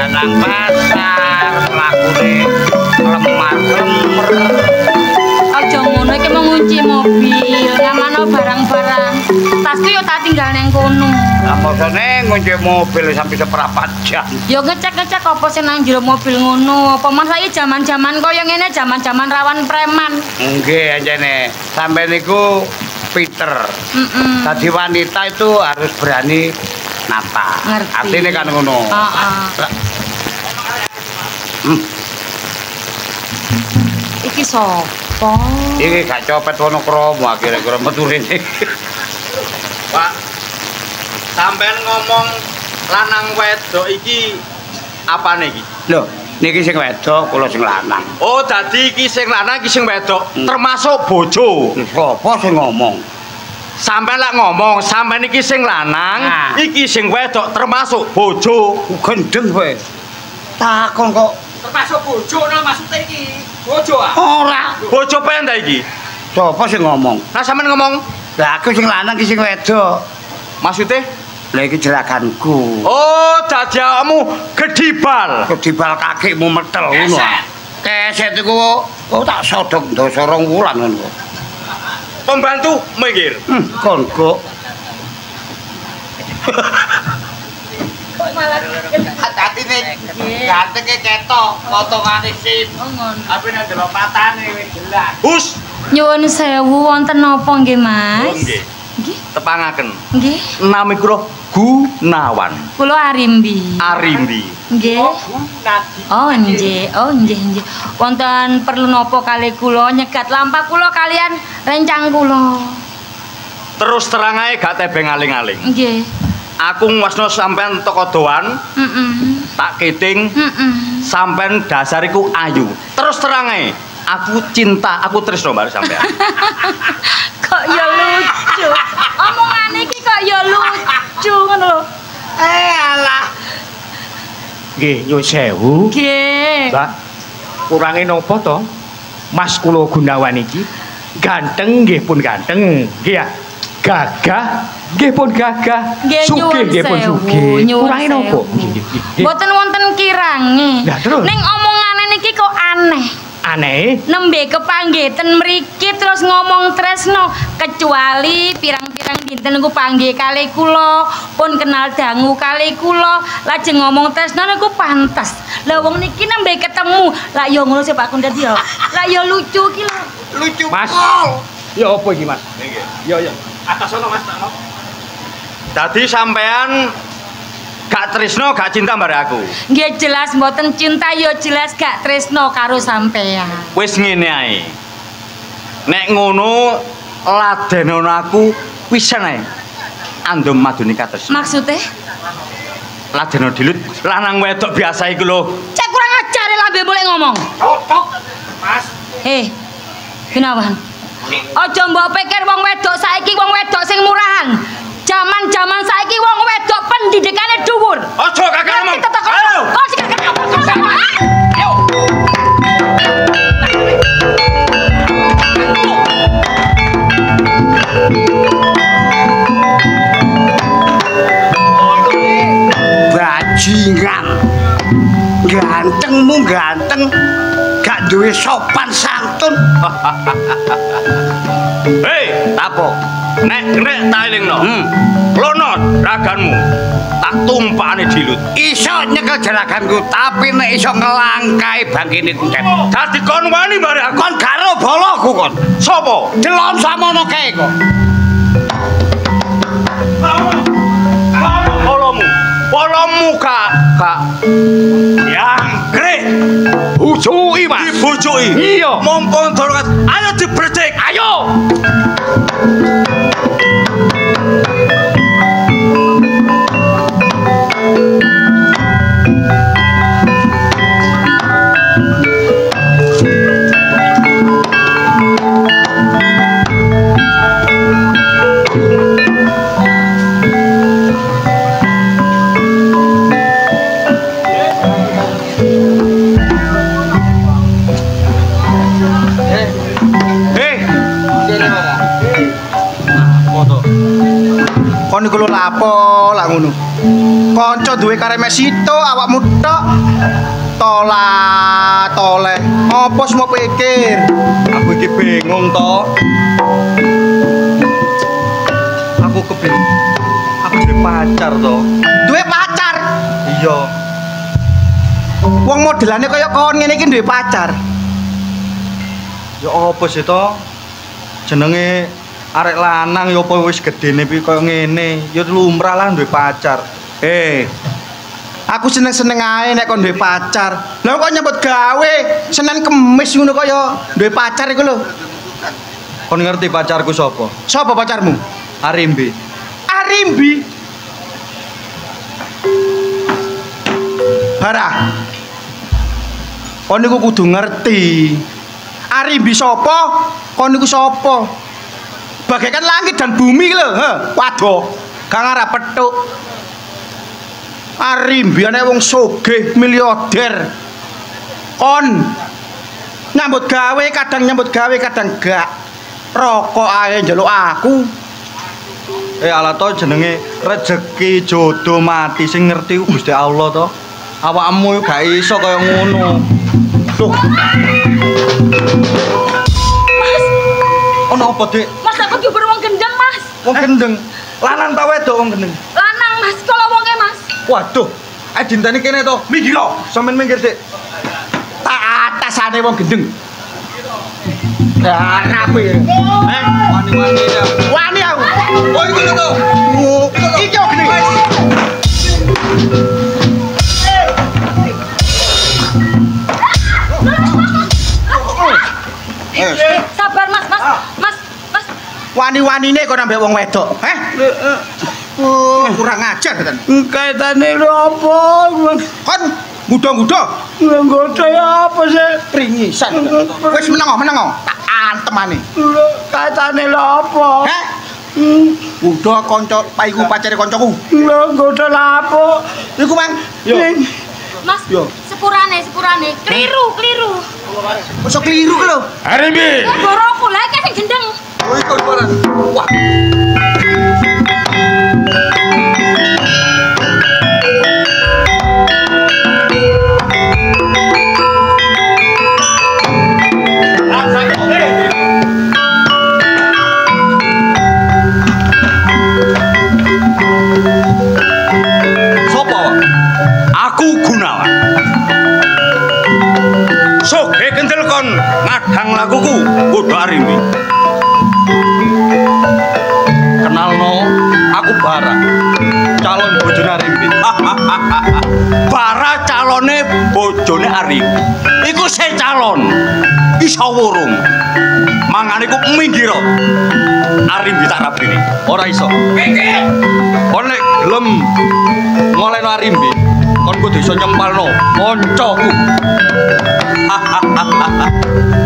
nang pasar lakune lemar-lemer. Aja ngono iki mau ngunci mobil, ngamano barang-barang. Tasku yo tak tinggal nang kono. Lah maksudnya ngunci mobil sampai seperempat jam. Yo ngecek-ngecek apa sing nang jero mobil ngono. Apa men saiki jaman-jaman koyo ngene, jaman-jaman rawan preman. Nggih anjene. Sampai niku Peter. Tadi wanita itu harus berani nata. Ngerti. Artinya kan ngono. Heeh. Iki sapa? Iki gak copet Wonokromo akhirnya metu rene. Pak, sampean ngomong lanang wedok iki apane iki? Lho, niki sing wedok, kula sing lanang. Oh, dadi iki sing lanang iki sing wedok, termasuk bojo. Sopo sing ngomong? Sampean lak ngomong, sampean iki sing lanang, Nah. iki sing wedok termasuk bojo. Gendeng kowe. Takon kok Termasuk bojo no maksudnya iki. Bojo ah. ora. Bojo penda iki. Sopo sing ngomong? Nah, sampean ngomong, Lah aku sing lanang ki sing wedok. maksudnya? Lah iki jelaganku. Oh, dadi awakmu gedibal. Kedibal kakekmu metel ngono. ah. Keset iku kok tak sodok dosa 2 wulan ngono. Pembantu minggir. Kon kok Hati-hati nih. Gantengnya ketok, potongane sip. Oh ngono. Tapi nek delok patane wis jelas. Hus. Nyuwun sewu wonten napa nggih, Mas? Nggih. Nggih. Tepangaken. Nggih. Nami kula Gunawan Kula Arimbi. Arimbi. Nggih. Nadi. Oh nggih, nggih. Wonten perlu napa kalih kula nyegat lampah kula kalian rencang kula. Terus terang ae gak tebeng aling-aling. Nggih. Aku nguwasno sampean teko doan, tak keting, sampean dasar iku ayu. Terus terang ae, aku cinta, aku tresno mbak sampean. Kok ya lucu. Omongane iki kok ya lucu ngono lho. Alah. Nggih, nyuwun sewu. Nggih. Mbak, kurange napa to? Mas kula Gunawan iki ganteng nggih pun ganteng, nggih ya. Gagah nggih pun gagah. Nggih, Sugih nggih pun nyuwun sugih. sewu, nyuwun Kurange napa? sewu. Nggih. Mboten wonten kirange. Lah, terus? Ning omongane niki kok aneh. Aneh. Nembe kepanggihten mriki terus ngomong tresno kecuali pirang-pirang dinten niku panggih kalih kula pun kenal dangu kalih kula lajeng ngomong tresno niku pantes. Lah wong niki nembe ketemu lah ya ngono sih Pak Kundet ya. Lah ya lucu iki lho. Lucu. Mas. pol. Ya apa iki, Mas? Ya ya. Atas sono Mas takno. Dadi sampean gak tresno, gak cinta mbare aku. Nggih jelas mboten cinta ya jelas gak tresno karo sampean. Wis ngene ae. Nek ngono ladenono aku pisan ae. Andum maduni kados. Maksude? Ladeno dilut lanang wedok biasa iku lho. Cek kurang ajar lambe mulai ngomong. Cocok. Mas. Gunawan. Aja mbok pikir wong wedok saiki wong wedok sing murahan. Jaman-jaman saiki wong wedok pendidikane dhuwur. Aja kakek ngomong. Ayo. Kok sing kakek ngomong. Ayo. bajingan. Gantengmu ganteng, gak duwe sopan santun. Hei, tapo. Nek tak elingno. Lono raganmu. Tak tumpakane dilut. Iso nyekel jeraganku, tapi nek iso ngelangkai bangkine kuncet. Dadi kon wani bare aku. Kon karo boloku kon. Sopo? Delon samono kae kok. Polomu kak yang grek Bujui, Mas. dibujui. Iya. Mumpung dorongan, ayo dibrecek. Ayo. Kon iku lho lapo lak ngono. Kanca duwe karemek sito awakmu tok. Toleh. Apa semua pikir? Aku iki bingung to. Aku kebingung. Aku duwe pacar to. Duwe pacar? Iya. Wong modelane kaya kon ngene iki duwe pacar. Ya apa sih to? Jenenge arek lanang ya apa wis gedene pi kaya ngene. Ya lumrah lah duwe pacar. Aku seneng-seneng ae nek kon duwe pacar. Lah kok nyambut gawe Senin Kemis ngono kaya duwe pacar iku lho. Kon ngerti pacarku sapa? Sapa pacarmu? Arimbi. Arimbi. Bara. Kon niku kudu ngerti. Arimbi sapa? Kon niku sapa? Bagaikan langit dan bumi lho, waduh. Gak ngarep petuk. Arimbi ana wong sugih miliarder. Kon nyambut gawe kadang gak. Rokok ae njaluk aku. Ala to jenenge rejeki jodoh mati sing ngerti Gusti Allah to. Awakmu gak iso kaya ngono. Loh. Mas. Ono apa, Dik? Mas aku diuber wong gendeng, Mas. Wong gendeng. Lanang ta wedok wong gendeng? Lanang, Mas. Kalau wonge, Mas. Waduh. Dinteni kene to. Minggir lo. Sampeyan minggir, Dik. Tak atasane wong gendeng. Lah rapi. Wani-wani ya. Wani aku. Oh, iku lho to. Iki kok gede. Sabar, Mas. Mas. Wani-wanine kok nambah wong wedok. Kurang ajar kan. Kaitane lho apa? Kon gudo-gudo. Nggoda ya apa sih? Pringisan. Wis meneng. Tak antemane. Kaitane lho apa? Gudo kanca paiku pacare kancaku. Lho nggoda lapo? Iku Mang. Mas, sepurane. Keliru. Mosok kliru ku lho. Arimbi. Boroku lah kayak sing gendeng. Oh, iku barang. Wah. Ngadang lakuku kudu Arimbi. Kenalno, aku Bara, calon bojone Arimbi. Bara calone bojone Arimbi. Iku sing calon, iso wurung. Mangane iku minggir. Arimbi tak rabine. Ora iso. Minggir. Kon nek gelem ngolehno Arimbi, kon kudu iso nyempalno kancaku.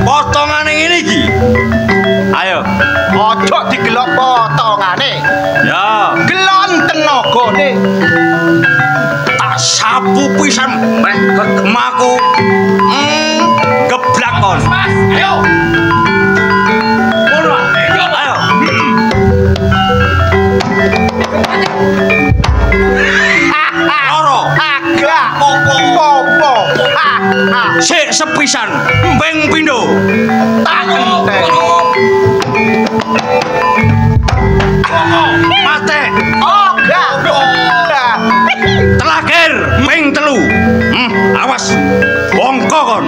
Potongane ngene iki. Ayo, Ojo digelok potongane. ya, Gelon tenagane. tak sapu pisan mek gegemaku. Geblak kon. Mas, ayo. Ngono. Ayo. Loro. Agak. Popo. Sik sepisan, ping pindho. Mate. Terakhir, ping telu. Awas. Bongko kon.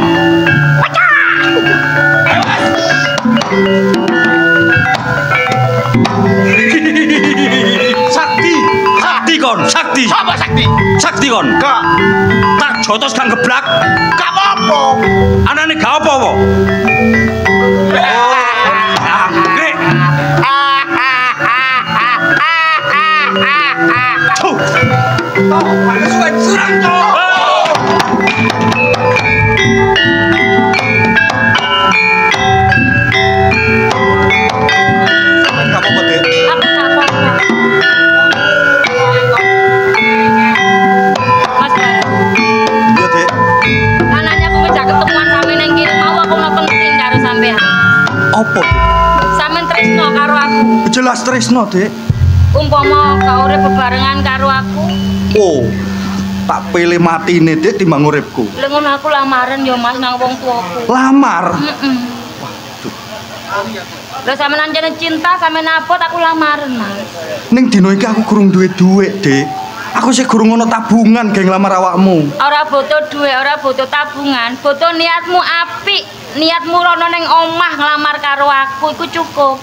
Sakti kon, sakti. Apa sakti? Sakti kon. Gak. Tak jotos kang geblak. Gak apa-apa. Anane gak apa-apa. Nek. Tuh. Surang to. Sampeyan gak apa-apa, Dek. Aku gak apa-apa. Mas Bara. Iya, Dek. Anaknya aku ngejak ketemuan sampe nang kene mau aku mau penting karo sampean. Apa? Sampean tresno karo aku. Jelas tresno, Dek. umpama gak urip bebarengan karo aku. Oh, tak pilih matine Dik timbang uripku. Lha ngono aku lamaran ya Mas nang wong tuaku. Lamar. Lah sampean jane cinta sampean abot aku lamaran Mas. Ning dina iki aku kurang duwe dhuwit, Dik. Aku sih kurang ono tabungan geng lamar awakmu. Ora butuh dhuwit, ora butuh tabungan, butuh niatmu apik. Niatmu rono ning omah nglamar karo aku iku cukup.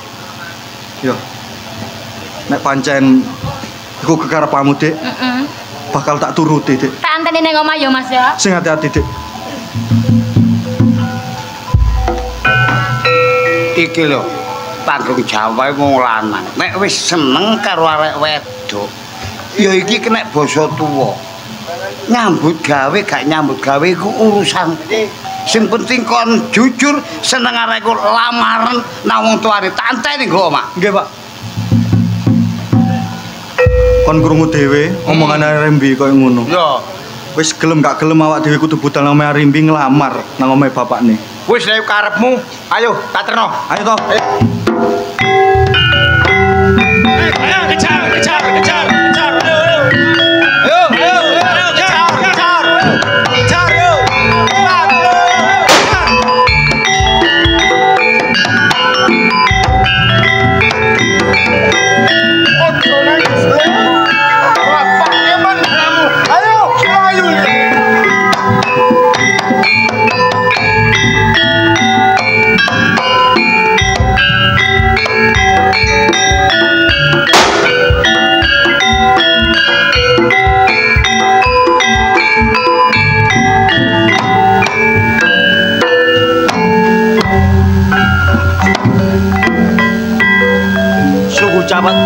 Yo. Nek pancen iku kekarepmu, Dik. Bakal tak turuti, Dik. Tak anteni ning omah ya Mas ya. Sing hati-hati, Dik. Iki lho, tanggung jawab wong lanang. Nek wis seneng karo arek wedok, ya iki kena basa tuwa. Nyambut gawe gak nyambut gawe iku urusan. Sing penting kon jujur seneng arek iku lamaran nang wong tuane. Tak anteni nggo, Mak. Nggih, Pak. Kon krungu dhewe omongan Arimbi koyo ngono. Yo, Wis gelem gak gelem awak dhewe kudu budal nang omahe Arimbi nglamar nang omahe bapakne. wis nek karepmu, ayo tak terno. Ayo toh. Ayo kejar.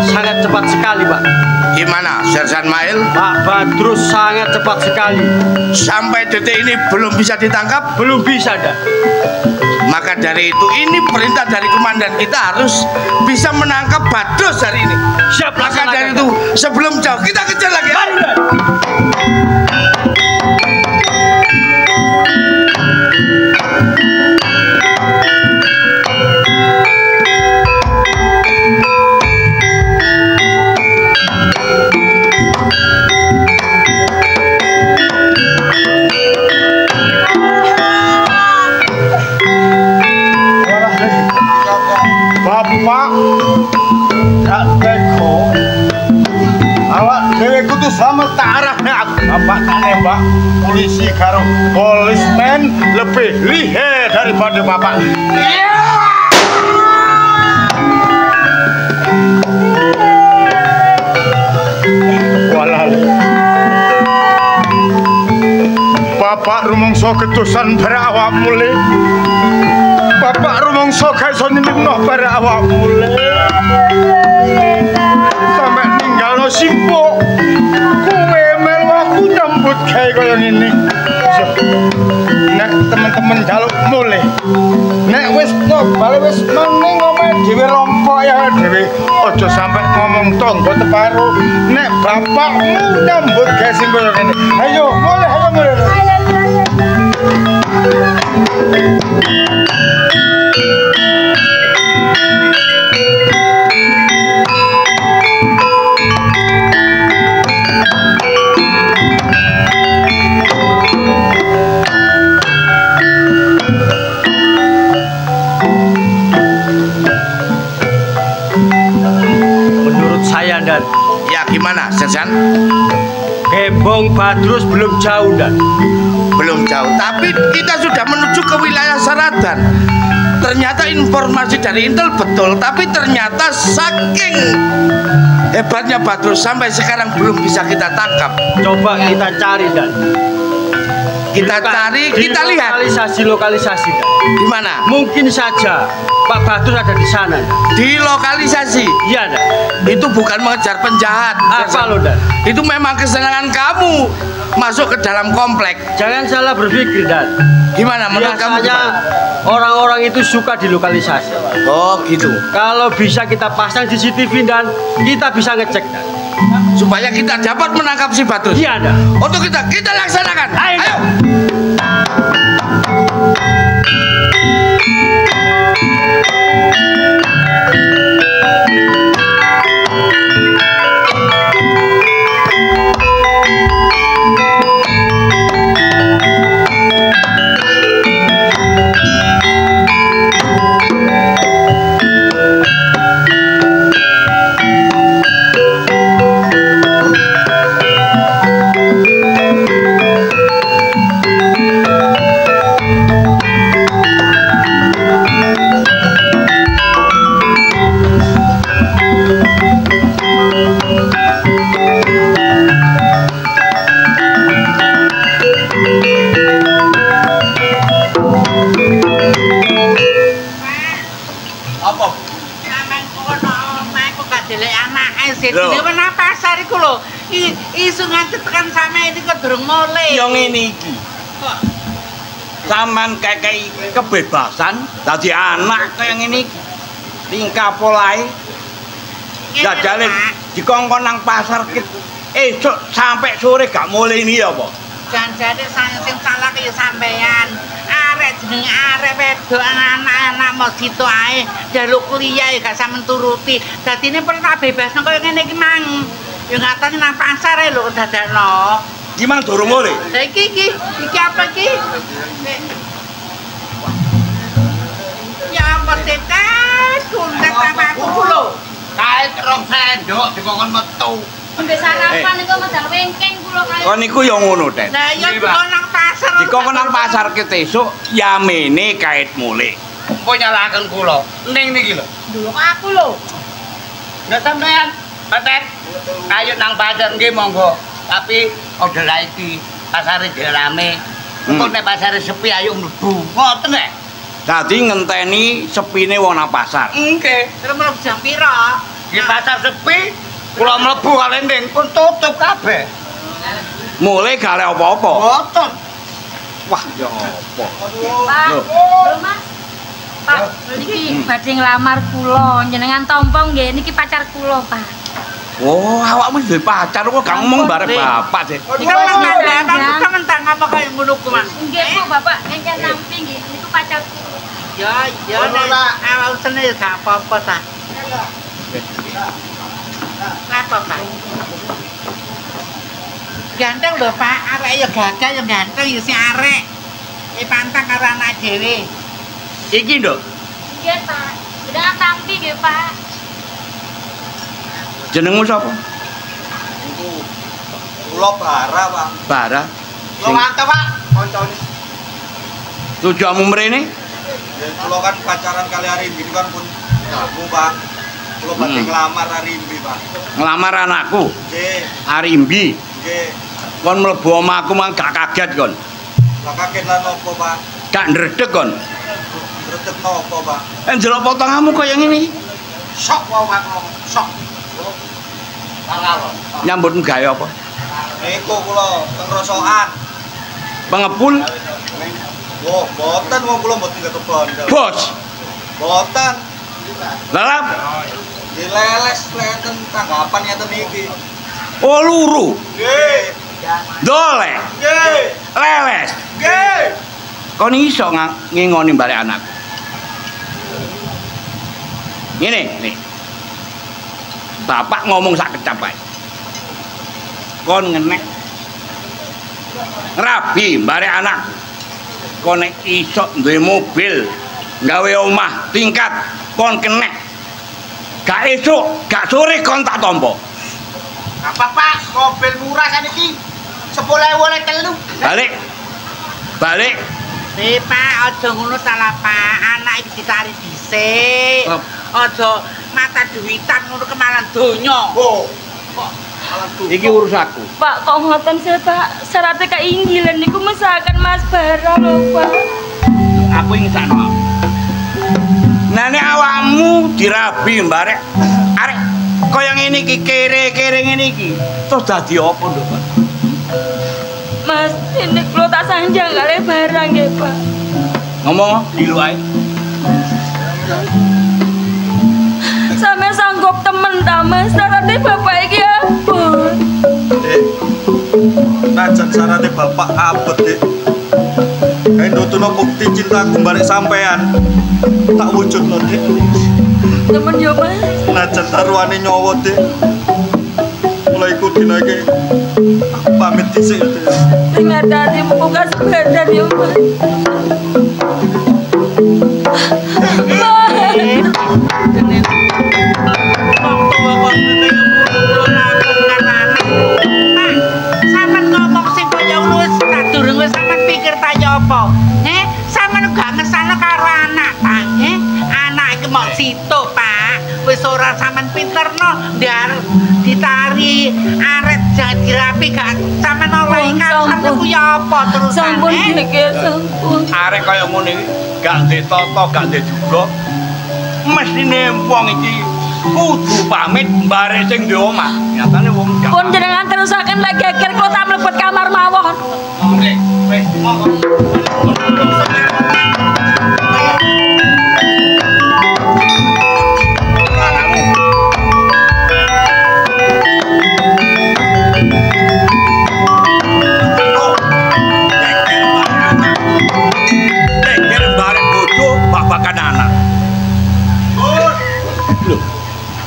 Sangat cepat sekali, Pak. Gimana, Sersan Mail? Pak Badrus sangat cepat sekali. Sampai detik ini belum bisa ditangkap? Belum bisa, dah. Maka dari itu, ini perintah dari komandan kita harus bisa menangkap Badrus hari ini. Siap, Maka dari itu, sebelum jauh kita kejar lagi. Mari, dah. Bapak tak teko awak dhewe kudu selamat tak arahne aku. Bapak tak nembak polisi karo polismen lebih lihe daripada bapak. Walah Bapak rumangsa ketusan bareng awak mulih. Bapak rumangsa gak iso nyelipno bareng awak mulih. Sampai ninggalno simpuk. Kowe melu aku nyambut gawe kaya ngene. Nek teman-teman jaluk mulih. Nek wis bali wis meneng omahe dhewe rompok ya dhewe. Aja sampai ngomong tonggo teparo. Nek bapakmu nyambut gawe sing kaya ngene. Ayo mulih, ayo mulih. Menurut saya, Dan, Ya gimana, Sersan? Gembong Badrus belum jauh, Dan. Belum jauh, tapi kita sudah menuju ke wilayah Saradan. Ternyata informasi dari Intel betul, tapi ternyata saking hebatnya Badrus sampai sekarang belum bisa kita tangkap. Coba kita cari, Dan. Kita cari, kita lihat Lokalisasi, Dan. di mana. Mungkin saja Pak Badrus ada di sana, Dan. Di lokalisasi. Iya, Dan. Itu bukan mengejar penjahat. Apa lo, Dan? Itu memang kesenangan kamu masuk ke dalam komplek. Jangan salah berpikir, Dan. Gimana menurut kamu? Biasanya orang-orang itu suka dilokalisasi. Oh gitu. Kalau bisa kita pasang CCTV, Dan, kita bisa ngecek, Dan. Supaya kita dapat menangkap si Badrus. Iya, Dan. Untuk kita laksanakan. Ayo. pasar iku lho. Isu nganti tekan sampe iki kok durung mulai. Ya ngene iki. Saman kakek kebebasan dadi anak kaya ngene iki. Tingkah polahe jajale dikongkon nang pasar esuk sampai sore gak mulai ini apa? Janjane sing salah kaya sampean. Arek jenenge arek wedok anak-anak mau situ ae njaluk kuliah gak sampean turuti. Dadine perintah bebasno kaya ngene iki mang. Ya ngatasi nang pasar ae lho dadakno. Gimana durung mulai? Lah iki apa iki? Ya mesti kan kundet aku lho. Kait rong sendok dikongkon metu. Ngombe sarapan niku medal wengking kula kali. Kon niku ya ngono, Den. Lah ya dikon nang pasar. Dikongkon nang pasar ketesuk yamene kait mulai. Engko nyalaken kula. Ning niki lho. Dulu aku lho. Nek sampean paten ayo nang pasar nggih monggo. Tapi ojo la iki pasare dhewe rame. Engko nek pasare sepi ayo mlebu. Ngoten nek. Dadi ngenteni sepine wong nang pasar. Nggih. Terus mlebu jam pira? Di pasar sepi kula mlebu kalendeng pun tutup kabeh. Mulai gak ada apa-apa. Mboten. Wah, ya apa? Pak, lho Mas. Pak, niki badhe nglamar kula, jenengan tampa nggih niki pacar kula, Pak. Oh, awakmu duwe pacar kok gak ngomong bareng bapak, Dik. Mentang apa kaya ngono ku, Mas? Nggih, Bu, Bapak, ngengken nampi nggih, niku pacar kula. Ya, awak seneng gak apa-apa ta. Apa, Pak? Ganteng lho, Pak. Arek ya gagah ya ganteng ya si arek. Pantang karo anak dhewe. Iki, Nduk. Nggih, Pak. Jenengan tampi nggih, Pak. Jenengmu sapa? Kula Bara, Pak. Bara. Kula mantep, Pak. Koncone. Tujuanmu mrene? Ya kula kan pacaran kali Arimbi kan pun kamu, Pak. Kula badhe nglamar Arimbi, Pak. Ngelamar anakku. Nggih, Arimbi. nggih. Kon mlebu omahku mang gak kaget kon. Lah kaget lan opo, Pak? Gak ndredeg kon. Redeg nopo, Pak? Ndelok potonganmu kaya ngene iki. Sok wae, Pak. Sok. Paralo. Nyambut gawe apa? Niku kula teng rosokan. Pengepul, Wah, boten wong kula mboten ketebon. bos. Boten. Lalap. Dileles leten tanggapan ngeten iki. Oh, luru. Nggih. Dole. Nggih. Leles. Nggih. Kon iso ngingoni balik anak. Ngene, nih. Bapak ngomong sak kecap ae. Kon ngenek rabi bare anak. Kon nek iso duwe mobil, gawe omah tingkat, kon kenek. Gak esuk, gak sore kon tak tampa. Apa, Pak? Mobil murah kan iki. 10.000 oleh telu. Balik. Balik. Pak, aja ngono salah, Pak. Anak iki ditarik dhisik. Aja mata duitan ngono kemalan donya. Oh. Iki urusanku. Pak, kok ngoten sih, Pak? Syaratnya keinggilan niku mesakan Mas Bara lho, Pak. Aku ingin sakno. Nah nek awakmu dirabi barek arek kaya ngene iki kere-kere ngene iki. Terus dadi apa, Nduk? Mas, ini kula tak sanjang kali barang nggih, Pak. Ngomong dilu ae. Sampe sanggup temen ta, Mas? Syaratnya Bapak iki apa? Dek. Najan syaratnya bapak abet, Dek. Kayak nutuno bukti cintaku balik sampean. Tak wujud loh, Dek. Temen yo, Mas. Najan taruhane nyawa, Dek. Mulai ikutin lagi. Aku pamit dhisik, Dek. Sing hati muka sebadan yo, Mas. Sampeyan ngomong sing kaya ngono wis sadurung wis sampeyan pikir ta ya apa? Sampeyan gak ngesana karo anak ta, Anak iki mok situ, Pak. Wis ora sampeyan pinterno ndar ditari aret jangan dirapi gak sampeyan olehi kasar ku ya apa terus Sampun nggih, sampun. Arek kaya ngene iki gak ndek tata, gak ndek juga. Mesine wong iki kudu pamit barek sing duwe omah. Nyatane wong Pun jenengan terusaken lek geger kula tak mlebet kamar mawon. Oke, wis monggo. Babakan anak. Loh.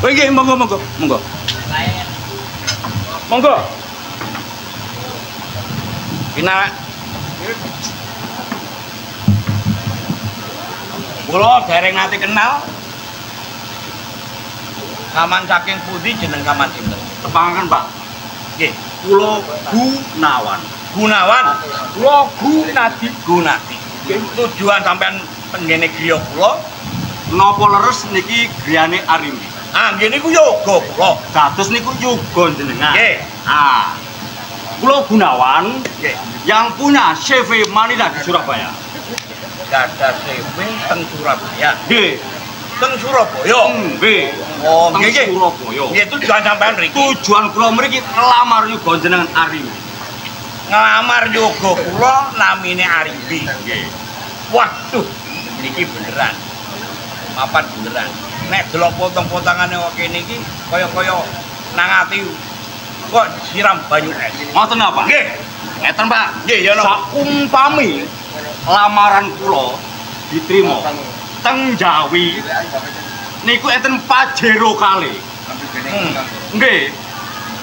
Oh nggih, monggo. Monggo. Kina. Kula dereng nate kenal. Kaman saking pundi jeneng kaman sinten? Kepangan, Pak. Nggih, kula Gunawan. Kula Gunadi. Tujuan sampean penggene griya kula Napa leres niki griyane Arimbi? Ah, nggih niku yoga kula. Dados niku yoga jenengan. Nggih. Ah. Kula Gunawan Nggih. yang punya CV Manila di Surabaya. Gadah CV teng Surabaya. Nggih. Teng Surabaya. Nggih. Oh, Teng nggih. Surabaya. Nggih, tujuan sampean mriki. Tujuan kula mriki ngelamar yoga jenengan Arimbi. Ngelamar yoga kula namine Arimbi. Nggih. Waduh, niki beneran. Mapan beneran. Nek delok potong-potongane kok kene iki kaya-kaya nang ati kok siram banyu es. Ngoten napa? Nggih. Ngeten, Pak. Nggih, ya napa? Saumpami lamaran kula diterima teng Jawi niku enten Pajero kali. Nggih.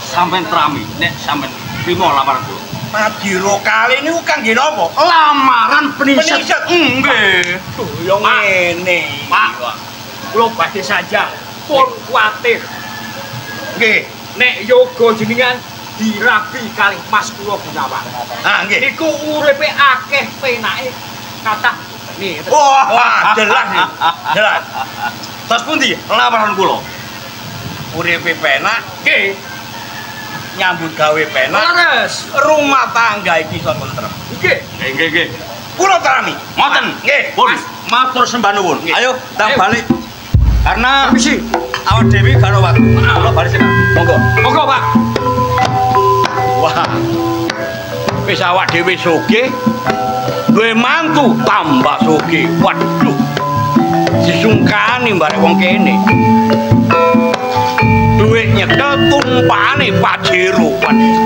Sampeyan trami nek sampeyan trima lamaran kula. Pajero kali niku kangge napa? Lamaran peniset. Peniset. Nggih. Yo ngene. Pak, kula badhe saja pun kuwatir. Nggih. Nek yoga jenengan dirabi kalih Mas kula Gunawan. Ah, nggih. Niku uripe akeh penake kathah nih. Wah, jelas nih. Jelas. Terus pundi lamaran kula? Uripe penak, nggih. Nyambut gawe penak. Leres. Rumah tangga iki iso tentrem. Nggih. Nggih. Kula terami. Ngoten. Nggih. Pun matur sembah nuwun. Ayo, kita Ayo. balik. Karena Permisi. awak dhewe gak ono waktu. Kula balik sih. Monggo. Monggo, Pak. Wah. Wis awak dhewe sugih. Duwe mantu tambah sugih. Waduh. Disungkani barek wong kene. Duit nyekel tumpakane Pajero. Waduh.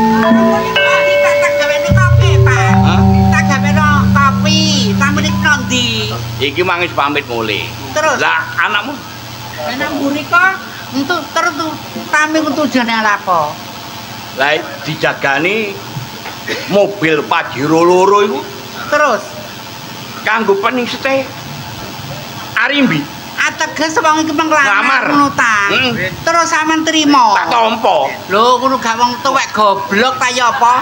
Tak gawe kopi, Pak. Hah? Tak gawe kopi. Sampe nek ndi? Iki mangis pamit mulih. Terus? Lah anakmu Enak mburi kok untuk terus tamu tujuane apa? lah dijagani mobil Pajero loro iku Terus kanggo peningsete Arimbi. ateges wong iki Ngelamar. menglamar ngono ta. Terus sampean trimo. Tak tampa. Lho ngono gak wong tuwek goblok ta ya apa?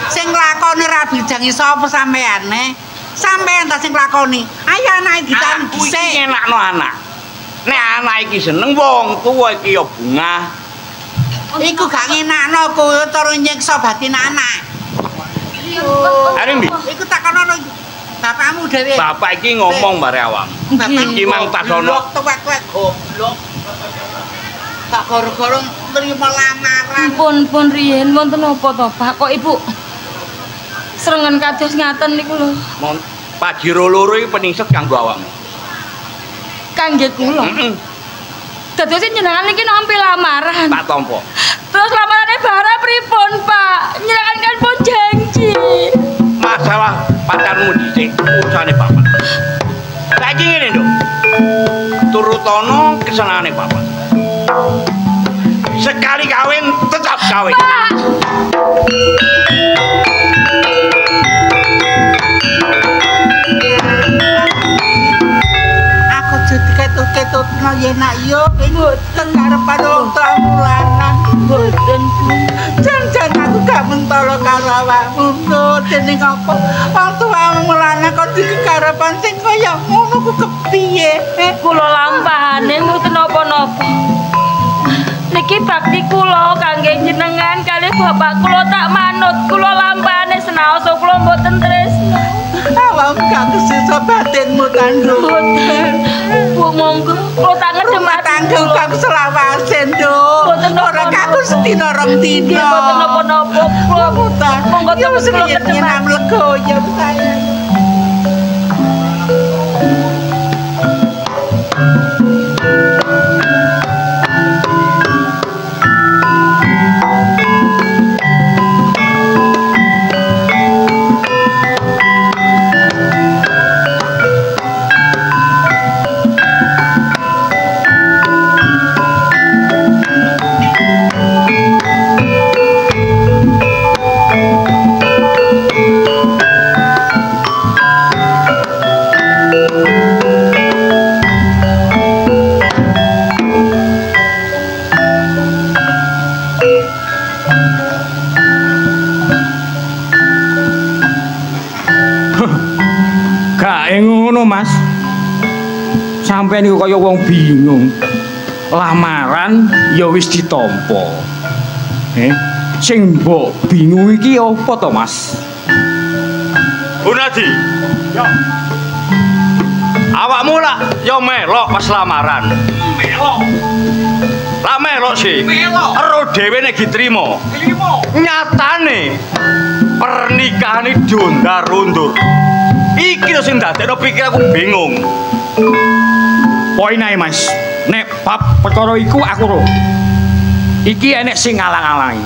Sing nglakoni rabi jangi sapa sampean, Sampean ta sing nglakoni. Ayo anake ditan Aku iki dhisik. enakno anak. Nek anak iki seneng wong tuwa iki ya bungah. Iku gak ngenakno kowe terus nyiksa batin anak. Arimbi, Iku tak kono bapakmu dhewe. bapak iki ngomong bare awam. Iki mang tasono. Tuwek-tuwek goblok. Tak goro-goro nrimo lamaran. Pun riyen wonten apa to, Pak? Kok Ibu serengen kados ngaten niku lho. Mon Pajero loro iki peningset kanggo awakmu. Kangge kula. Dados jenengan iki nampi lamaran. Tak tampa. Terus lamarane bara pripun, Pak? Jenengan kan pun janji. Masalah pacarmu dhisik urusane bapak. Saiki ngene, Nduk. Turutono kesenengane bapak. Sekali kawin tetap kawin. Pak. Aku jadi ketut-ketutno yen nak yo mboten karepan wong tua mulanan mboten. Jan-jan aku gak mentolo karo awakmu Nduk. Dening apa wong tua mulanan kok dikekarepan sing kaya ngono ku kepiye? Kula lampahane mboten napa-napa. Niki bakti kula kangge jenengan kalih bapak kula tak manut. Kula lampahane senaos kula mboten tresna. Awakmu gak kesisa batinmu kan Nduk. Mboten. Bu monggo kula tak ngedemati kanggo kang selawase, Nduk. Ora kanggo sedina rong dina. Mboten napa-napa, kula monggo ya wis nyenam lega ya sayang. Ngono Mas, sampai niku kaya wong bingung. Lamaran ya wis ditampa. Sing mbok bingung iki apa to Mas? Bu Nadi. Ya. Awakmu lak ya melok pas lamaran. Melok. Lah melok sih. Melok. Ero dhewe nek ditrima. Trima. Nyatane pernikahan iki diundar-undur. Iki lho sing ndadekno pikir aku bingung. Poin ae Mas, nek bab perkara iku aku ro. Iki enek sing ngalang-alangi.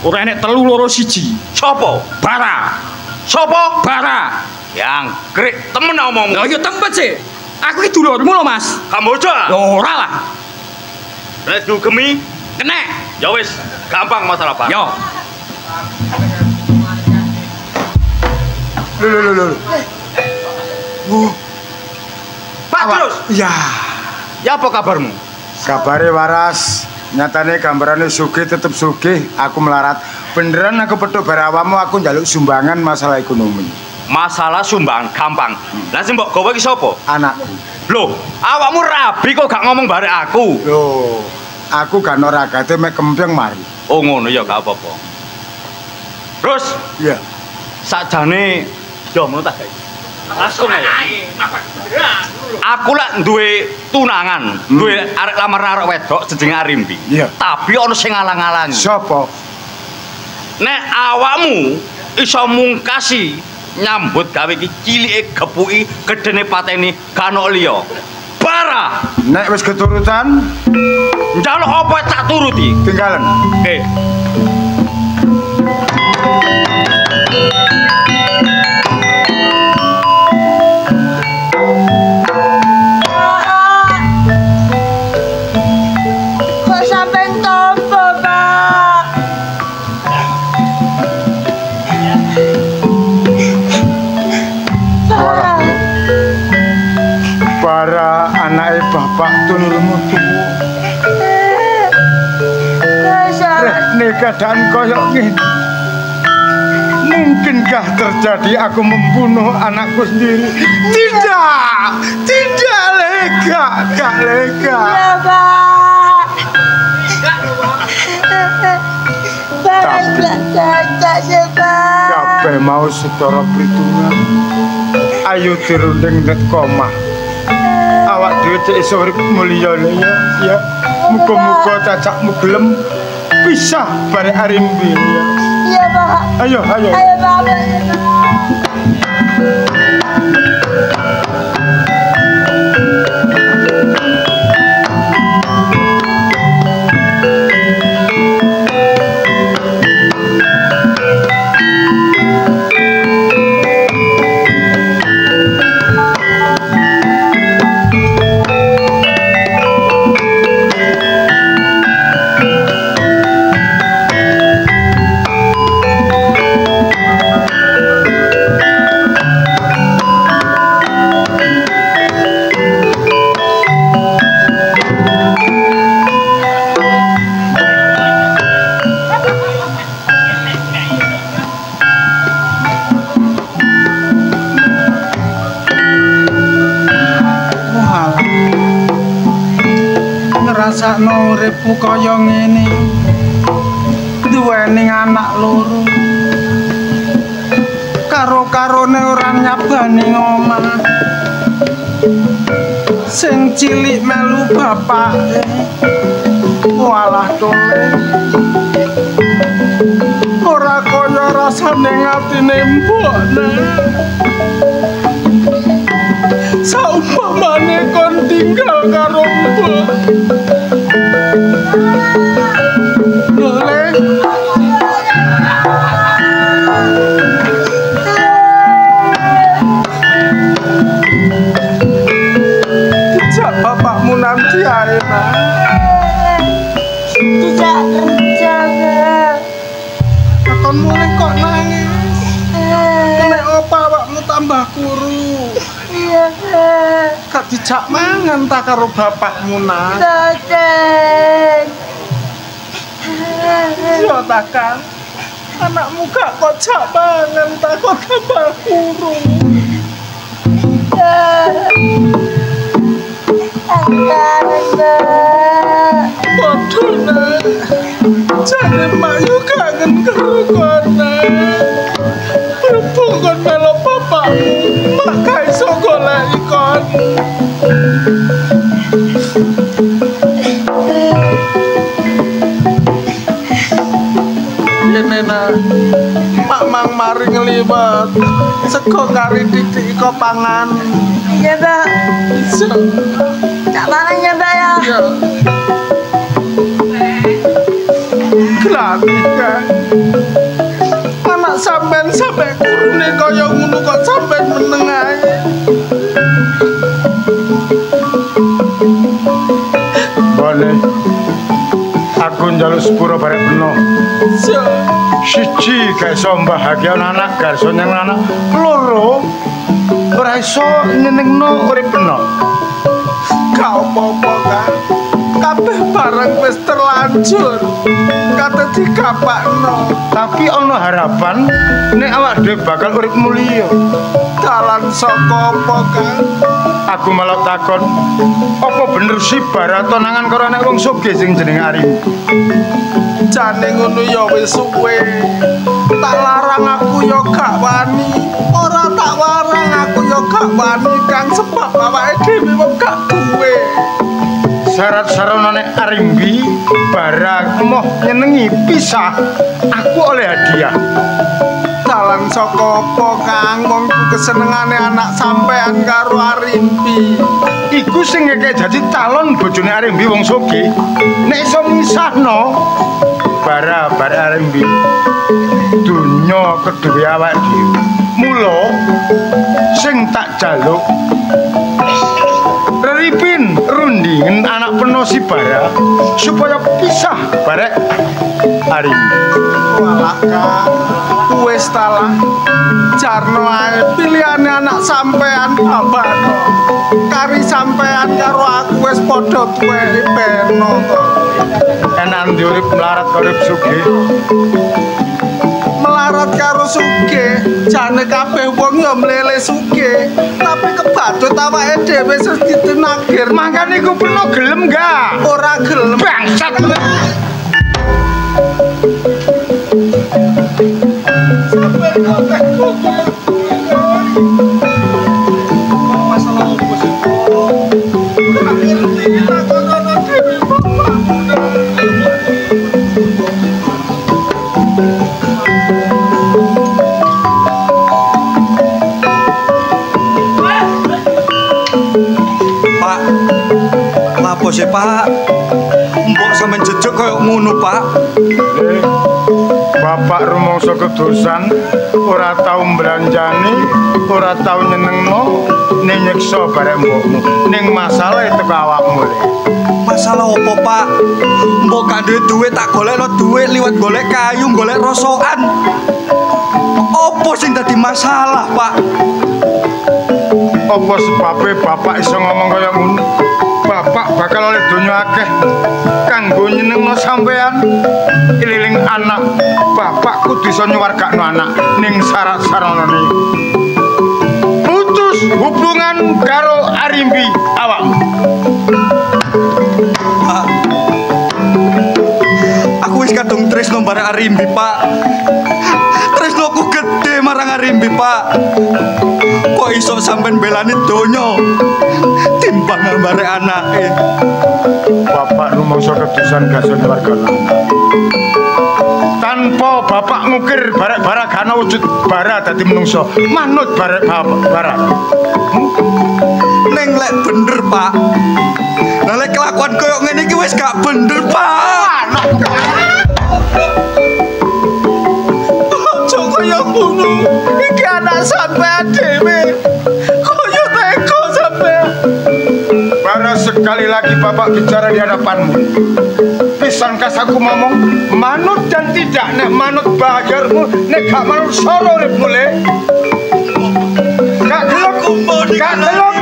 Ora enek 3-2-1. Sopo? Bara. Sopo? Bara. Yang krik temen omongmu. Lah ya tempet sih. Aku iki dulurmu lho Mas. Kamboja lah. Ora lah. Let's go gemi. Kenek. Ya wis, gampang masalah Pak. Yo. Lho. Pak terus. Ya. Ya apa kabarmu? Kabare waras. Nyatane gambarane sugih tetep sugih, aku melarat. Beneran aku petuk barawamu aku njaluk sumbangan masalah ekonomi. Masalah sumbangan gampang. Lah sing mbok gawe iki sapa? Anakku. Loh, awakmu rabi kok gak ngomong barek aku. Loh, aku gak noragate mek kempeng mari. Oh ngono ya gak apa-apa. Terus, iya. Sakjane yo ngono tak guys. Langsung ae. Aku lak duwe tunangan, duwe arek lamar arek wedok jenenge Arimbi. Iya. Tapi ana sing ngalang-alangi. Sopo? Nek awakmu iso mungkasi nyambut gawe iki cilike gepuki gedene pateni kanok liya. Bara. Nek wis keturutan, njaluk apa tak turuti. tinggalan. Kok sampai tompo, Pak? Para anake bapak tulurmu tuwa. Rene keadaan koyok ngene. Mungkinkah terjadi aku membunuh anakku sendiri? Tidak lega, gak lega. Ya, Pak. Tapi cocok sih, Pak. Kabeh mau setara perhitungan. Ayo dirunding nek koma. Awak dhewe cek iso urip mulya ya. Muga-muga cacakmu gelem pisah bareng Arimbi ya. Iya, Pak. Ayo. Ayo, Pak. ngrasakno uripku kaya ngene. Duweni anak loro. Karo-karone ora nyabani ngomah. sing cilik melu bapake walah tole ora kaya rasane ngatine mbokne saumpamane kon tinggal karo mbok boleh dijak bapakmu nanti ae nak Tidak kerja, kon mulai kok nangis nek opa awakmu tambah kuru iya, gak dijak mangan tak karo bapakmu nak Boten. yo tak kan anakmu gak kok jak mangan tak kok tambah kuru bodoh nak jane mak yo kangen karo kon nak berhubung kon melo bapakmu mak gak iso goleki kon Yene nak mak mang mari ngliwat sego kari titik iko pangan Iya, Mbak. iso Tak mangan ya, Mbak ya. ya gratis kan anak sampean sampe kurune kaya ngono kok sampean meneng ae Boleh. Aku njaluk sepuro barek peno. Siji gak iso mbahagiakan anak, gak iso nyeneng anak. Loro ora iso nyenengno urip peno. gak apa-apa kan kabeh barang wis terlanjur kate dikapakno Tapi ana harapan nek awak dhewe bakal urip mulya. dalan saka apa kan Aku malah takon, apa bener si Barato nangan karo anak wong sugih sing jenenge Arim? jane ngono ya wis suwe tak larang aku ya gak wani ora tak warang aku ya gak wani kang sebab awake dhewe wong gak duwe Syarat-syaratane Arimbi barang moh nyenengi pisah aku oleh hadiah. dalan saka apa kang wong iku kesenengane anak sampean karo Arimbi Iku sing ngekek dadi calon bojone Arimbi wong sugih. Nek iso misahno bara Arimbi dunya kedue awake dhewe. Mula sing tak jaluk Reripin rundingen anak peno si bara supaya pisah barek Arimbi. walah kang wis talah jarno ae pilihane anak sampean abano kari sampean karo aku wis padha duwe peno to Enak ndi urip melarat karo urip sugih. melarat karo sugih jane kabeh wong ya mlele sugih tapi kebadut awake dhewe wis ditenagir Makane iku peno gelem gak? ora gelem Bangsat. Pak, lapo sih Pak? Mbok sampean jejeg koyo ngono Pak. Bapak rumangsa kedosan ora tau mbranjani, ora tau nyenengno, ning nyiksa barek mbokmu. Ning masalah itu ke awakmu. Masalah opo Pak? Mbok gak duwe duit tak golekno duit liwat golek kayu, golek rosokan. Opo sing dadi masalah Pak? Apa sebabnya bapak iso ngomong kaya ngono? Bapak bakal oleh donya akeh kanggo nyenengno sampean. Ililing anak, bapak kudu iso nyuwargakno anak ning syarat-syaratane. Putus hubungan karo Arimbi awakmu. Aku wis kadung tresno bareng Arimbi, Pak. Tresnoku gede marang Arimbi, Pak. Kok iso sampean belani donya timbang bareng anake. Bapak rumangsa kedusan gasun warga tanpa bapak ngukir barek-barek gana wujud bara dadi menungso manut barek bara Neng lek bener, Pak. Lah lek kelakuan koyo ngene iki wis gak bener, Pak. Ojo koyo ngono. Iki anak sampean dhewe. Koyo teko sampean. bara sekali lagi bapak bicara di hadapanmu pisankah aku ngomong manut dan tidak nek manut bahagiamu nek gak manut solo uripmu le gak gelem gak gelem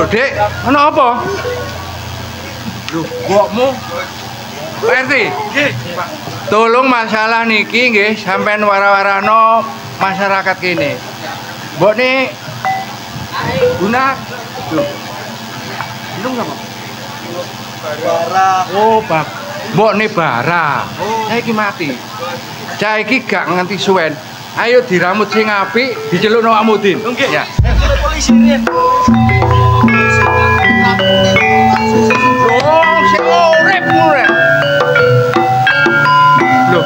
Dek, ana apa? Lho, mbokmu. Pak RT. Nggih, Pak. Tolong masalah niki nggih sampean wara-warano masyarakat kene. Mbok ni guna lho. Minum apa? Bara. Oh, Pak. Mbok ni bara. Saiki mati. Saiki gak nganti suwen. Ayo diramut sing apik, dicelukno Pak Mudin. Nggih. Ya. Polisi riyen. Wong sing urip mure. Lho.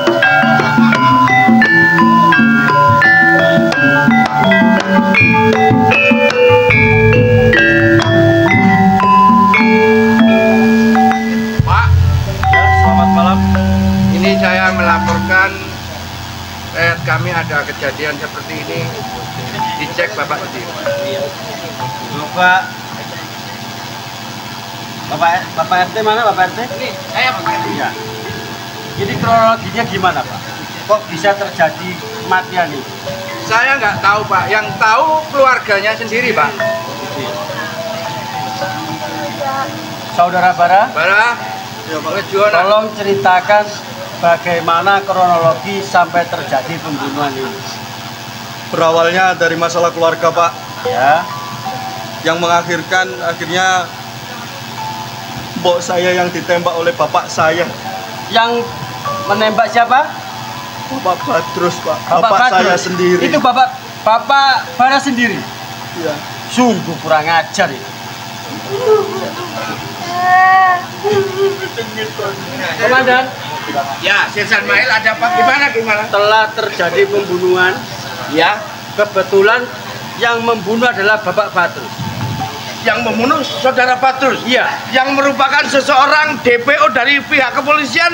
Pak, ya, selamat malam. Ini saya melaporkan kami ada kejadian seperti ini. Dicek Bapak sendiri. Bapak RT mana Bapak RT? Ini saya Pak RT. Iya. Ini kronologinya gimana Pak? Kok bisa terjadi kematian ini? Saya nggak tahu Pak, yang tahu keluarganya sendiri Pak. Saudara Bara? Bara, tolong ceritakan bagaimana kronologi sampai terjadi pembunuhan ini. Berawalnya dari masalah keluarga, Pak. Ya. Yang mengakhirkan akhirnya mbok saya yang ditembak oleh bapak saya. Yang menembak siapa? Bapak Badrus, Pak. Bapak saya Badrus. sendiri. Itu Bapak Bara sendiri? Iya. Sungguh kurang ajar itu. Komandan. Ya, Sersan Mail ada apa? Gimana? Telah terjadi pembunuhan. Ya, kebetulan yang membunuh adalah Bapak Badrus. yang membunuh saudara Badrus. Iya. Yang merupakan seseorang DPO dari pihak kepolisian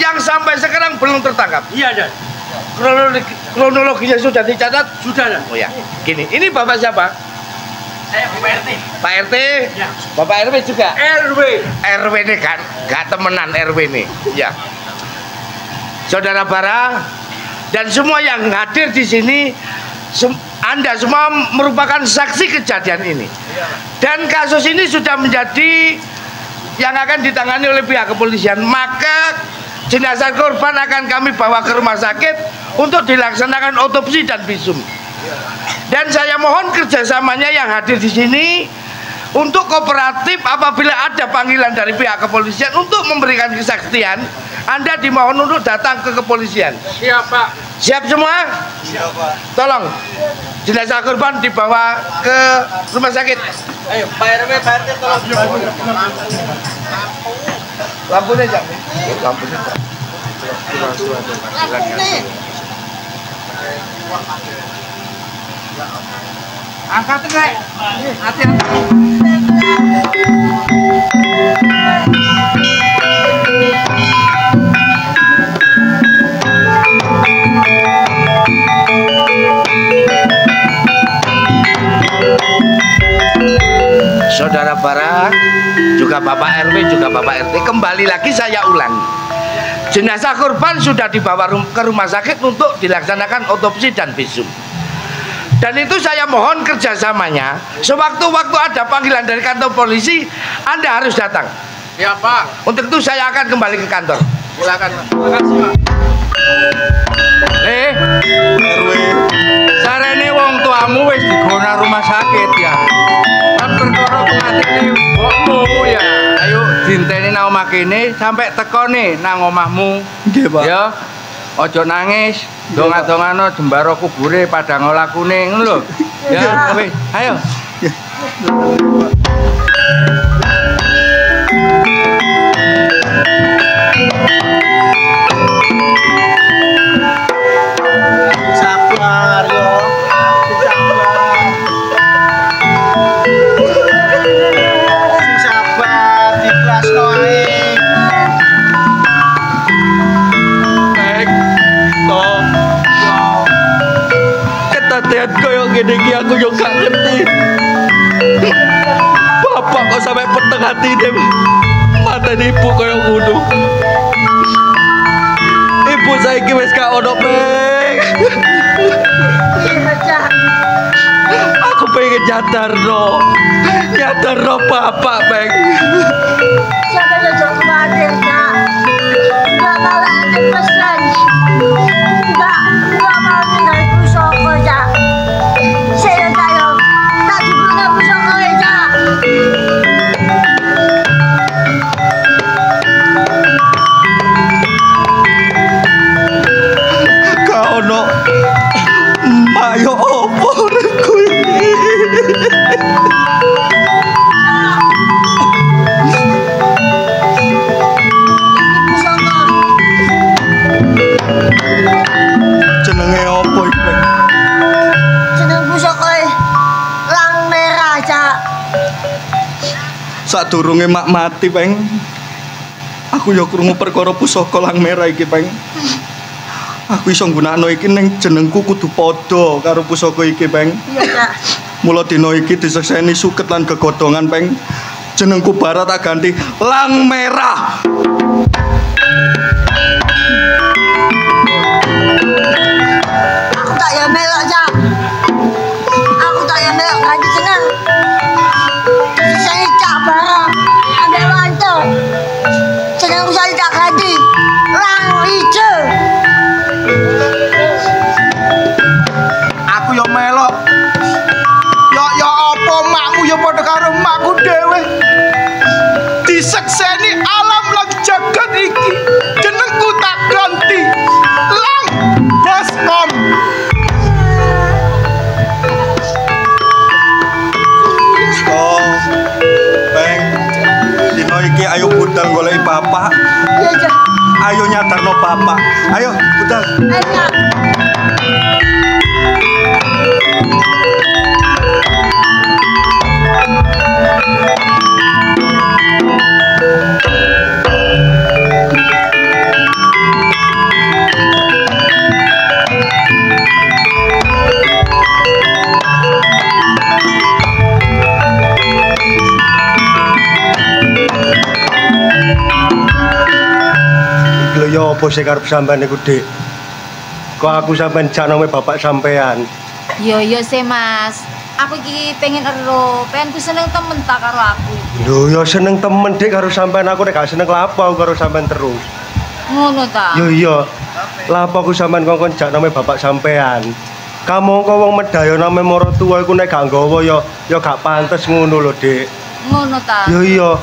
yang sampai sekarang belum tertangkap. Iya, Dan. Kronologinya sudah dicatat? Sudah, Dan. Oh ya, gini, ini Bapak siapa? Saya Bapak RT. Pak RT? Ya. Bapak RW juga? RW. RW ini kan, gak temenan RW ini. Ya. Saudara Bara dan semua yang hadir di sini, Anda semua merupakan saksi kejadian ini. Dan kasus ini sudah menjadi yang akan ditangani oleh pihak kepolisian. Maka jenazah korban akan kami bawa ke rumah sakit untuk dilaksanakan otopsi dan visum. Dan saya mohon kerjasamanya yang hadir di sini untuk kooperatif apabila ada panggilan dari pihak kepolisian untuk memberikan kesaksian. Anda dimohon untuk datang ke kepolisian. Siap, Pak. Siap semua? Siap, Pak. Tolong jenazah korban dibawa ke rumah sakit. Ayo, Pak RW, Pak RT tolong dibantu. Lampunya Cak. Lampunya Cak. Angkat rek. Hati-hati. Saudara Bara, juga Bapak RW, juga Bapak RT, kembali lagi saya ulangi. Jenazah korban sudah dibawa ke rumah sakit untuk dilaksanakan otopsi dan visum. Dan itu saya mohon kerjasamanya. Sewaktu-waktu ada panggilan dari kantor polisi, Anda harus datang. Ya Pak. Untuk itu saya akan kembali ke kantor. Silakan Pak. Terima kasih Pak. RW, sarene wong tuamu wis digona rumah sakit ya. Kan perkara kuatine mbokmu ya. Ayo dinteni nang omah kene sampai tekone nang omahmu. Nggih, Pak. Ya. Ojo nangis. Donga-dongano jembaro kubure padang lakune ngono lho. Ya, wis, ayo. Sabar yo. Sabar dikelasno ae. Ketatean koyo gini iki aku yo gak ngerti. Bapak kok sampai peteng hatine mateni ibu koyo ngono. Ibu saiki wis gak ono, Peng. Aku pengen nyadarno bapak, Peng. Siapa yang jauh khawatir, Kak? Enggak mau lanjut pesan. Enggak mau tinggal pusoko, Kak. Saya tahu. Tak dibunuh pusoko, Kak. Kau no mayo opo kuwi. Jenenge opo iki, Peng? Jeneng pusoko lang merah, Kak. Sadurunge mak mati, Peng. Aku ya krungu perkara pusaka lang merah iki, Peng. Aku iso nggunakno iki ning jenengku kudu padha karo pusaka iki, Peng. Iya, Kak. Mula dina iki disekseni suket lan gegodongan, Peng. Jenengku Bara tak ganti lang merah. Aku tak ya melok, Cak. Aku tak ya melok ganti jeneng. Saya Cak Bara, ambek wanto. Jenengku saya tak ganti. Lang ijo. Aku yo melok. Yo apa makmu yo padha karo makku dhewe. Disekseni alam lan jagat iki. Jenengku tak ganti. Lang Baskom. Oh, Peng. Dina iki ayo budal goleki bapak. Iya, Cak. Ayo nyadarno bapak. Ayo budal. Ayo. Lho ya apa sih karep sampean niku, Dik? Kok aku sampean janome bapak sampean. Yo sih Mas. Aku iki pengen ero, pengen ku seneng temen tak karo aku. Lho ya seneng temen, Dik, karo sampean. Aku nek gak seneng lapo aku karo sampean terus. Ngono ta? Yo iya. Lapo aku sampean kongkon janome bapak sampean. Kamu kok wong medaya name maratuwa iku nek gak nggawa ya gak pantes ngono lho, Dik. Ngono ta? Yo iya.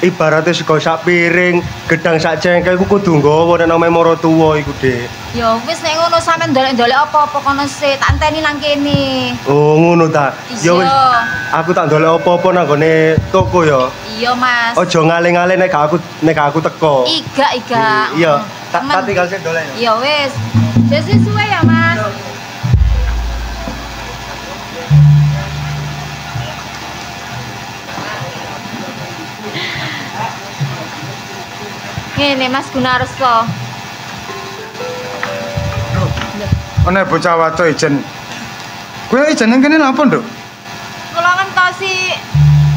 Ibaratnya sego sak piring, gedang sak cengkel ku kudu nggawa nek name maratuwa iku, Dik. Ya wis nek ngono sampean ndolek-ndolek apa-apa kono sik, tak enteni nang kene. Oh, ngono ta. Ya wis. Iya. Aku tak ndolek apa-apa nang gone toko ya. Iya, Mas. Aja ngale-ngale nek gak aku teko. Iga. Iya, tak Temen. tinggal sik ndolek. Ya wis. Sesuk suwe ya, Mas. Ngene Mas Gunarso. Ana bocah wato ijen. Kowe ijen nang kene napa, Nduk? Kula ngentosi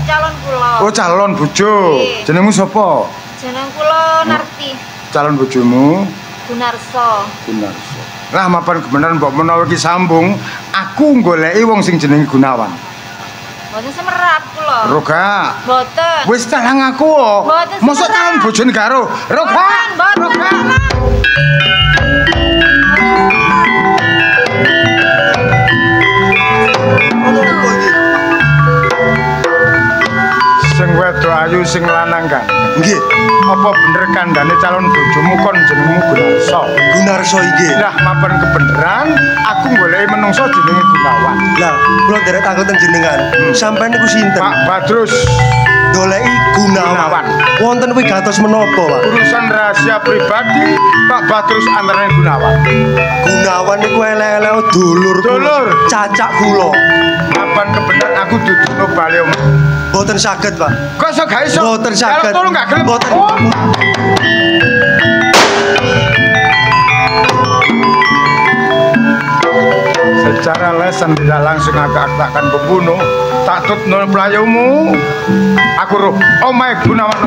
calon kula. Oh, calon bojo. Nggih. Jenengmu sapa? Jeneng kula Narti Calon bojomu Gunarso. Gunarso. Lah mapan kebenaran mbok menawa iki sambung, aku goleki wong sing jenenge Gunawan. Mboten semerap kula. Roga. Mboten. Wis talang aku kok. Mboten Mosok semerap. calon bojone karo. Roga. Mboten. Roga. Sing wedok ayu sing lanang kan. Nggih. Apa bener kandhane calon bojomu kon jenengmu Gunarso? Gunarso iki. Lah mapan kebenaran aku goleki menungso jenenge Gunawan. Lah, kula nderek takon jenengan. Sampeyan niku sinten? Pak Badrus Goleki Gunawan. Wonten wigatos menapa, Pak? urusan rahasia pribadi Pak Badrus antarane Gunawan. Gunawan niku elek-elek dulur kula. Dulur. Cacak kula. Mapan kebenaran aku duduno bali omah. Boten saged, Pak. Kok iso gak iso? Boten saged. Kalau tolong gak gelem. Boten. Oh. Secara lesan tidak langsung aku takkan pembunuh. Tak tutno pelayumu. Aku roh. Oh my Gunawan.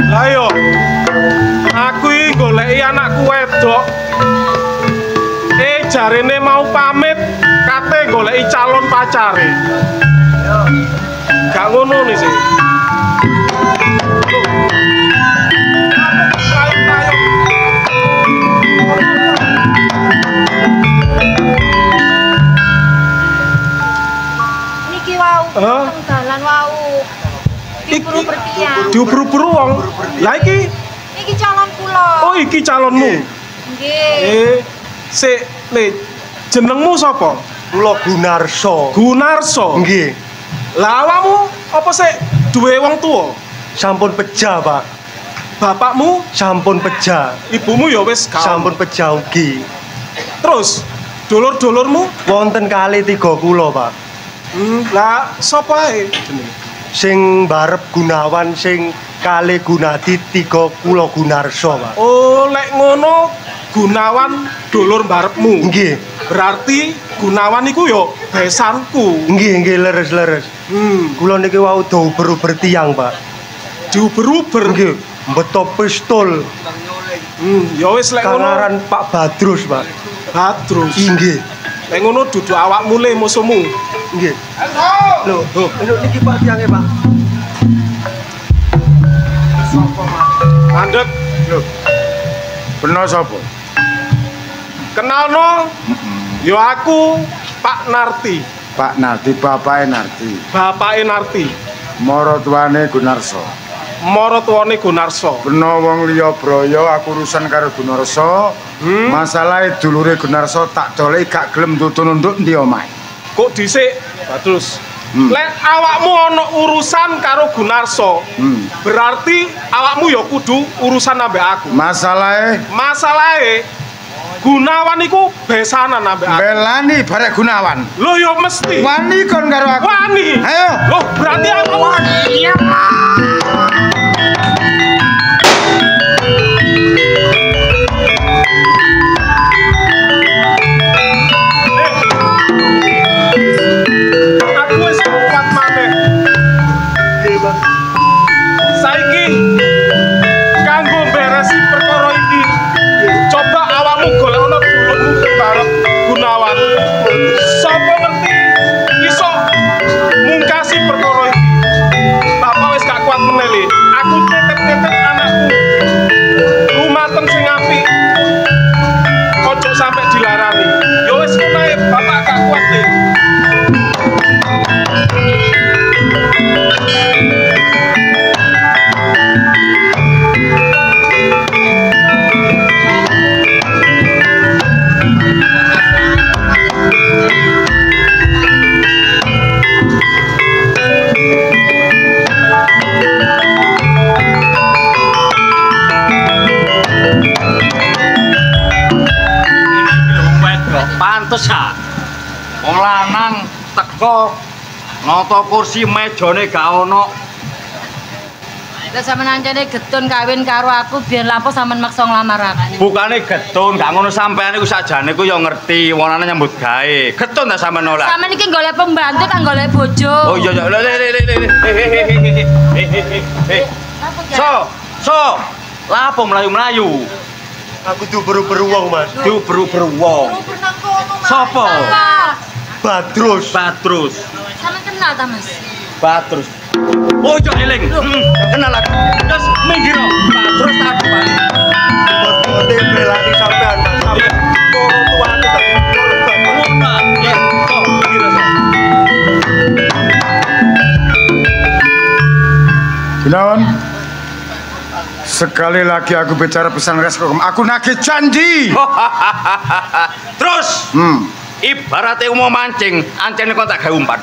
Ayo, aku iki goleki anakku wedok. Jarene mau pamit, kate goleki calon pacare. Gak ngono nih sih. Niki wau, dalan wau. Diburu bertiang. Diburu-buru wong. Lah iki Niki calon kula. oh iki calonmu. Nggih. Sik, Le, jenengmu sapa? Kula Gunarso. Gunarso. Nggih. Lah awakmu apa sik duwe wong tuwa? Sampun pejah, Pak. Bapakmu, Sampun pejah. ibumu ya wis kaum. Sampun pejah ugi. Terus dulur-dulurmu? Wonten kali 3 kula, Pak. Lah sapa ae jenenge? Sing barep Gunawan, sing kali Gunadi, 3 kula Gunarso, Pak. Oh, lek ngono Gunawan dulur barepmu. Nggih. Berarti Gunawan iku ya besanku. Nggih, leres-leres. Kula niki wau diuber-uber tiyang, Pak. Diuber-uber. Nggih, mbeto pistol. Ya wis lek ngono. Kalaran Pak Badrus, Pak. Badrus. Nggih. Lek ngono dudu awakmu le musuhmu. Nggih. Lho, niki Pak tiyange, Pak. Mandek. Lho. Beno sapa? Kenalno? Ya aku Pak Narti. Pak Narti, bapake Narti. Bapake Narti. Maratuwane Gunarso. Maratuwane Gunarso. Beno wong liya braya aku urusan karo Gunarso. Masalahe dulure Gunarso tak doleki gak gelem tutun-unduk ndi omahe. Kok dhisik, Badrus? Lek awakmu ana urusan karo Gunarso, berarti awakmu ya kudu urusan ambek aku. Masalahe Gunawan iku besanan ambek aku. belani barek Gunawan. Lho ya mesti. Wani kon karo aku. Wani. Ayo. Loh, berarti awakmu iya. Aku wis kuat maneh. Saiki kanggo beresi perkara iki, coba awakmu golekno dulurmu barep Gunawan. Sapa ngerti iso mungkasi perkara iki. Bapak wis gak kuat meneh le. Aku titip-titip anakku. Rumaten sing apik. Ojo sampe dilarani. Ya wis ngono ae, bapak gak kuat le. Wong lanang teko nata kursi mejane gak ono. Lah sampean ancane getun kawin karo aku biyen lampah sampean maksa nglamar aku. Bukane getun, gak ngono sampean iku sakjane ku ya ngerti wong lanang nyambut gawe. Getun ta sampean ora? Sampean iki golek pembantu ta golek bojo? Oh iya iya. So. Lapo melayu-melayu? Aku diuber-uber wong, Mas. Diuber-uber wong. Sopo? Badrus. Sampean kenal ta, Mas? Badrus. Oh iya eling. Kenal aku. Terus minggir Badrus tak depan. Bote belani sampean, Mas. Sampean loro tuane tak korban. Ngono. Ya, so, minggir so. Gunawan, sekali lagi aku bicara pesan res aku nagih janji. Terus, ibaratnya mau mancing, ancene kon tak gawe umpan.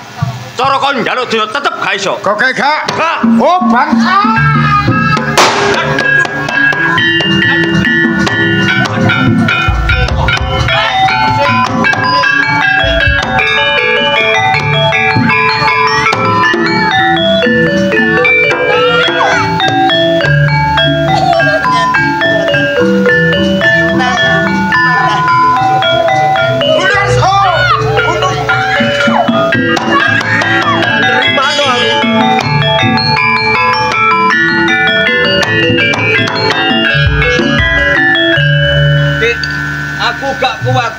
Cara kon njaluk donya tetep gak iso. Kok kayak gak? Gak. Oh, bangsa. Aku gak kuat.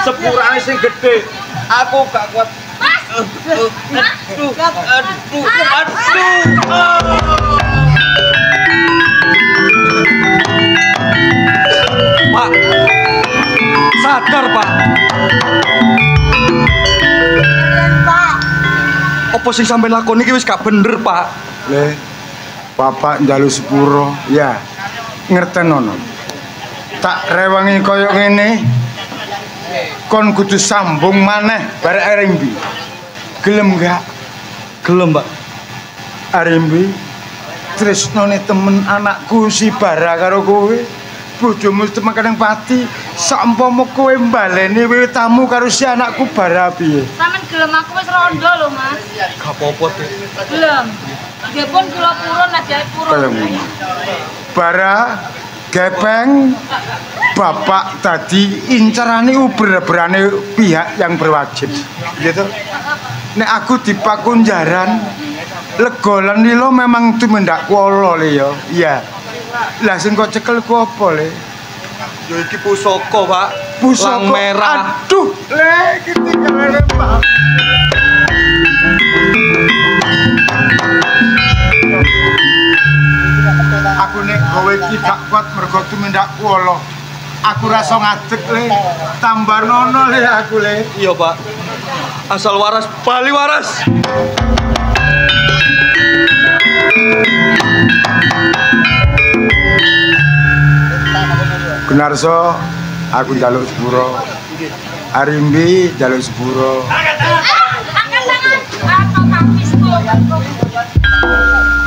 Sepurane sing gede. Aku gak kuat. Aduh. Pak. Sadar, Pak. Pak. Apa sing sampeyan lakoni iki wis gak bener, Pak. Le, Bapak njaluk sepuro, ya. Ngertenono. Tak rewangi koyo ngene. Kon kudu sambung maneh barek Arimbi. Gelem gak? Gelem, Pak. Arimbi, tresnane temen anakku si Bara karo kowe. Bojomu temen kadang pati, sampama kowe mbaleni wiwitamu karo si anakku Bara piye? Sampeyan gelem aku wis rondo lho, Mas. Gak apa-apa, Dek. Gelem. Nggih pun kula purun aja purun. Kaya ngono. Bara gepeng bapak tadi incarane uber-uberane pihak yang berwajib gitu. Nek aku dipakunjaran legolan lilo memang tumindak kuala le ya. Iya. Lah sing kok cekel ku apa le? Ya iki pusaka, Pak. Pusaka Lang merah. Aduh, le iki tinggalane Pak. Aku nek gawe iki gak kuat mergo tumindak kuala. Aku rasa ngadeg le, tambah nono le aku le. Iya, Pak. Asal waras, bali waras. Gunarso, aku njaluk sepuro. Arimbi njaluk sepuro.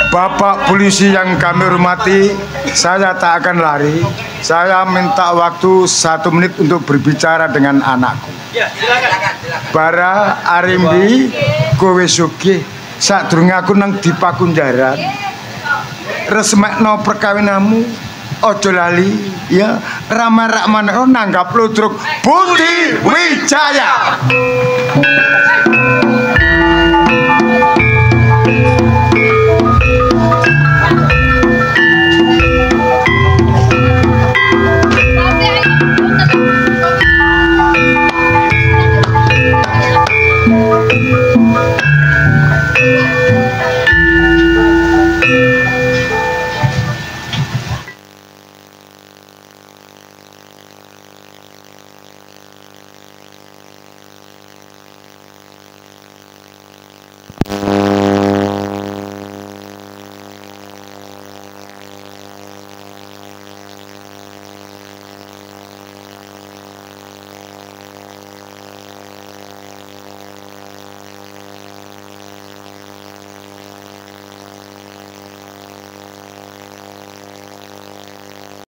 Bapak polisi yang kami hormati, saya tak akan lari. Saya minta waktu 1 menit untuk berbicara dengan anakku. Bara Arimbi, kowe sugih. Sadurunge aku nang dipakunjaran. Resmekno perkawinanmu, ojo lali, ya. Ramah-ramah nanggap ludruk Budi Wijaya.